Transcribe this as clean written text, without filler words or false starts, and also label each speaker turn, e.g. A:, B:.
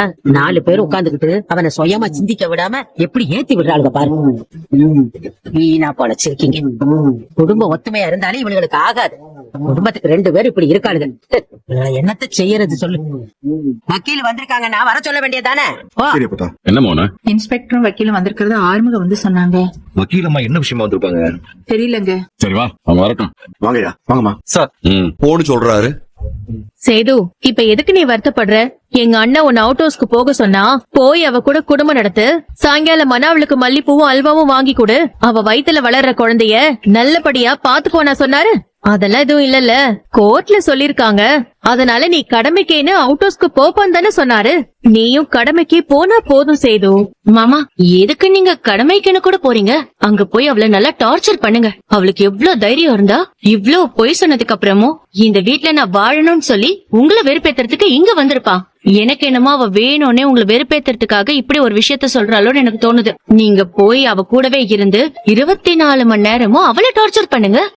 A: 4 பேர் உட்கார்ந்துகிட்டு அவனை சுயமா சிந்திக்க விடாம எப்படி ஏத்தி விடுறாளுங்க பாருங்க. வீணா பொழைச்சிருக்கீங்க. குடும்ப ஒத்துமையா இருந்தாலே இவனுங்களுக்கு ஆகாது. குடும்பத்துக்கு 2 பேர் இப்படி இருக்காளுங்க. என்னத்த செய்யறது சொல்லு. வக்கீல் வந்திருக்காங்க, நான் வர சொல்ல வேண்டியதானே.
B: என்ன மோனா?
C: இன்ஸ்பெக்டரும் வக்கீலும் வந்திருக்கிறது ஆறுமுகம் வந்து சொன்னாங்க.
D: வக்கீலம்மா என்ன விஷயமா வந்திருப்பாங்க
C: தெரியலங்க.
B: சரி வா, அவங்க வரட்டும்.
D: வாங்கய்யா, வாங்கம்மா. சார் போன்னு சொல்றாரு.
E: சேது, இப்ப எதுக்கு நீ வருத்தப்படுற? எங்க அண்ணன் உன்னை அவுட் ஹவுஸ்க்கு போக சொன்னா போய் அவ கூட குடும்பம் நடத்து. சாயங்காலம் அவளுக்கு மல்லிப்பூவும் அல்வாவும் வாங்கி கொடு. அவ வயித்துல வளர்ற குழந்தைய நல்லபடியா பாத்துக்கோனா சொன்னாரு. அதெல்லாம் எதுவும் இல்லல்ல, கோர்ட்ல சொல்லிருக்காங்க. அதனால நீ கடமைக்கேன்னு அவுட் ஹவுஸ்க்கு போப்பான்னு தானே சொன்னாரு. நீயும் கடமைக்கு போனா போதும் சேது. மாமா, எதுக்கு நீங்க கடமைக்குன்னு கூட போறீங்க? அங்க போய் அவளை நல்லா டார்ச்சர் பண்ணுங்க. அவளுக்கு எவ்வளவு தைரியம் இருந்தா இவ்ளோ பொய் சொன்னதுக்கு அப்புறமும் இந்த வீட்டுல நான் வாழணும்னு சொல்லி உங்களை வெறுப்பேத்துறதுக்கு இங்க வந்திருப்பா. எனக்கு என்னமோ அவ வேணும்னே உங்களை வெறுப்பேத்துறதுக்காக இப்படி ஒரு விஷயத்த சொல்றாளோன்னு எனக்கு தோணுது. நீங்க போய் அவ கூடவே இருந்து 24 மணி நேரமும் அவளை டார்ச்சர் பண்ணுங்க.